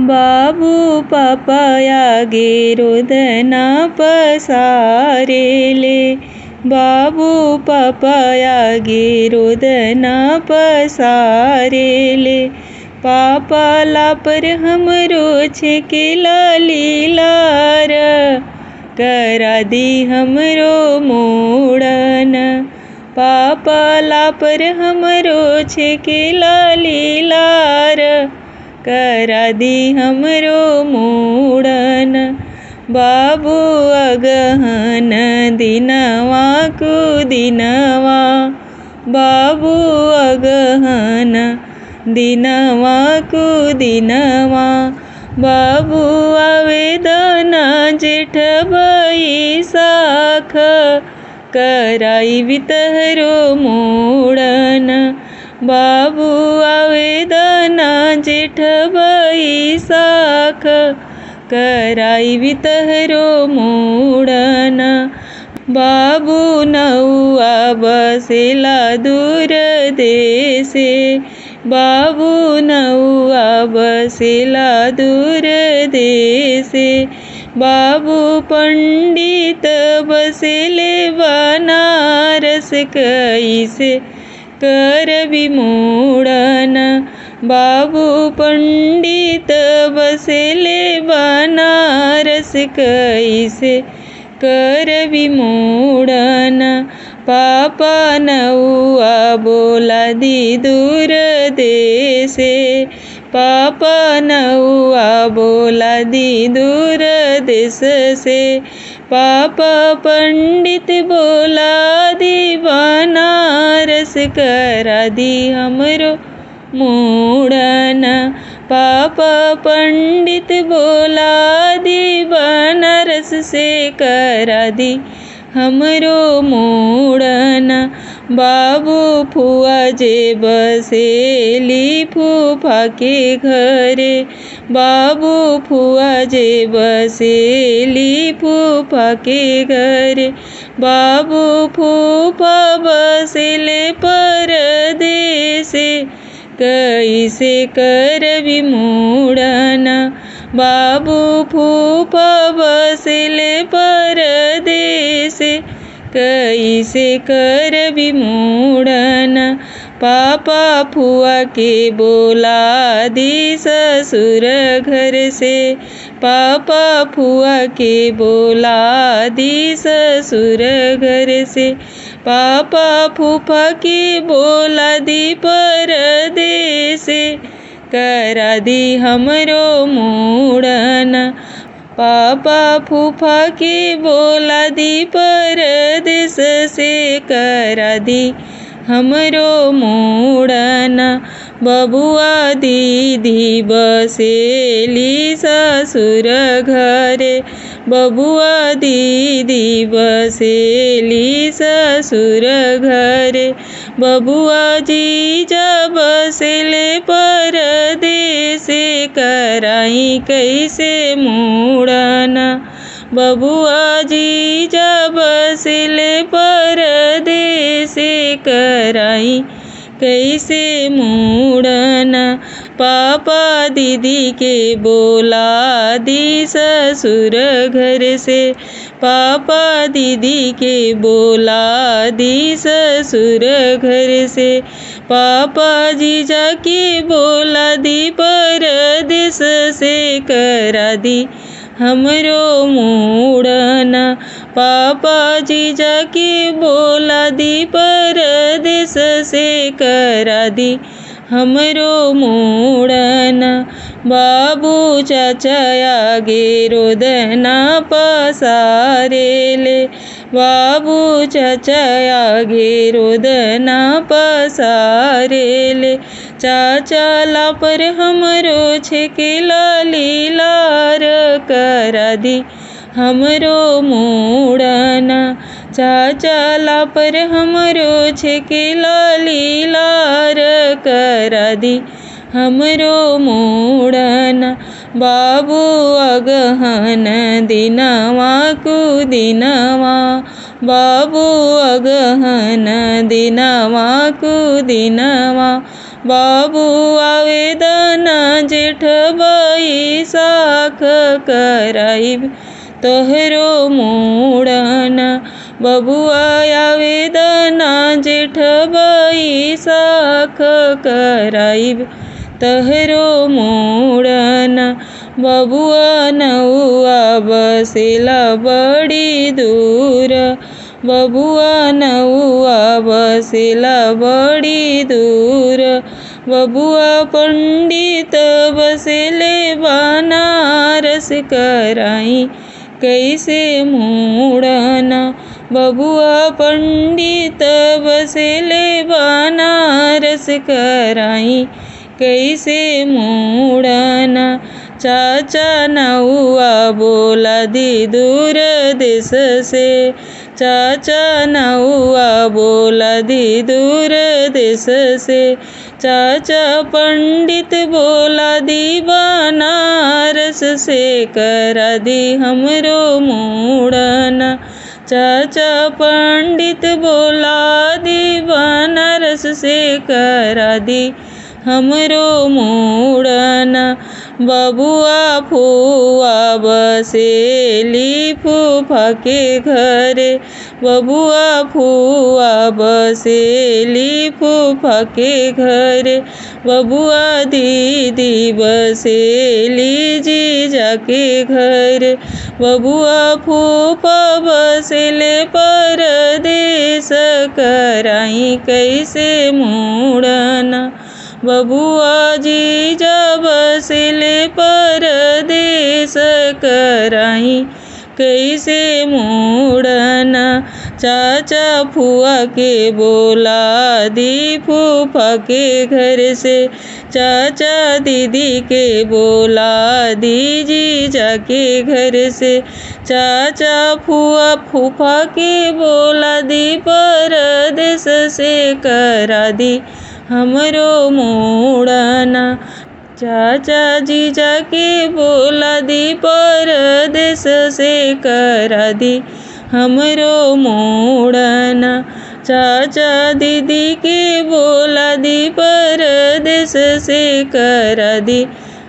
बाबू पापाया गे रोदना पसारेले। बाबू पापाया गे रोदना पसारेले। पापाला पर हमरो छेकेला लीलार, करा दी हमरो मोड़न। पापाला पर हमरो छेकेला लीलार, करा दी हमरो मोड़न। बाबू अगहन दिनवा कु दिनवा, बाबू अगहन दिनवा कु दिनवा। बाबू आवेदन जेठ बैसाख, कराई बितहरो मोड़न। बाबू आवेदन जेठ बैसाख, कराई बितहरो मोड़न। बाबू नौआ बसेला दूर देशे, बाबू नौआ बसेला दूर देशे। बाबू पंडित बसेले बनारस, कैसे करबी मोड़न। बाबू पंडित बसेले बनारस, कैसे करबी मोड़न। पापा नौआ बोला दी दूर देशे, पापा नौआ बोला दी दूर देश से। पापा पंडित बोला दी बनारस, करा दी हमरो मोड़न। पापा पंडित बोला दी बनारस से, करा दी हमरो मोड़न। बाबू फुआ जे बसेली फूफा के घरे, बाबू फुआ जे बसेली फूफा के घरे। बाबू फूफा बसेले परदेसे, कैसे करबी मोड़न। बाबू फूफा बसेले परदेसे, कैसे करबी मोड़न। पापा फुआ के बोला दी ससुर घर से, पापा फुआ के बोला दी ससुर घर से। पापा फूफा के बोला दी परदेसे, करा दी हमरो मोड़न। पापा फूफा के बोला दी परदेस से, करा दी हमरो मोड़न। बबुआ दीदी बसेली ससुर घरे, बबुआ दीदी बसेली ससुर घरे। बबुआ जीजा बसेले परदेसे, कराई कैसे मोड़न। बबुआ जीजा बसेले परदेसे, कराई कैसे मोड़न। पापा दीदी के बोला दी ससुर घर से, पापा दीदी के बोला दी ससुर घर से। पापा जीजा के बोला दी परदेस से, करा दी हमरो मोड़न। पापा जीजा के बोला दी परदेस से, करा दी हमरो मोड़न। बाबू चाचाया गे रोदना पसारेले, बाबू चाचाया गे रोदना पसारेले। चाचाला पर हमरो छेकेला लीलार, करा दी हमरो मोड़न। चाचाला पर हमरो छेकेला लीलार, करा दी हमरो मोड़न। बाबू अगहन दिनवा कु दिनवा, बाबू अगहन दिनवा कु दिनवा। बाबू आवेदन जेठ बई बैसाख कराइब तोहरो मोड़ना। बबुआ आवेदना जेठ बैसाख कराइब तोहरो मोड़ना। बबुआ नौआ बसेला बड़ी दूर, बबुआ नौआ बसेला बड़ी दूर। बबुआ पंडित बसेले बनारस कराई कैसे मोड़ना। बबुआ पंडित बसेले बनारस कराई कैसे मोड़ना। चाचा नौआ बोला दी दूर देश से, चाचा नौआ बोला दी दूर देश से। चाचा पंडित बोला दी बनारस से करा दी हमरो मोड़ना। चाचा पंडित बोला दी बनारस से करा दी हमरो मोड़ना। बबुआ फुआ बसेली फूफा के घरे, बबुआ फुआ बसेली फूफा के घरे। बबुआ दीदी बसेली जीजा के घरे। बबुआ फूफा बसेले परदेस कराई कैसे मोड़ना। बबुआ जीजा बसेले परदेस कराई कैसे मोड़ना। चाचा फुआ के बोला दी फूफा के घर से, चाचा दीदी के बोला दी जीजा के घर से। चाचा फुआ फूफा के बोला दी परदेस से करा दी हमरो मोड़ना। चाचा जीजा के बोला दी परदेस से करा दी हमरो मोड़ना। चाचा दीदी के बोला दी परदेस से करा दी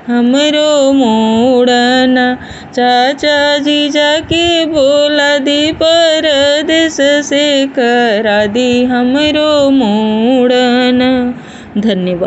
हमरो मोड़ना। चाचा जीजा के बोला दी परदेस से करा दी हमरो मोड़ना। धन्यवाद।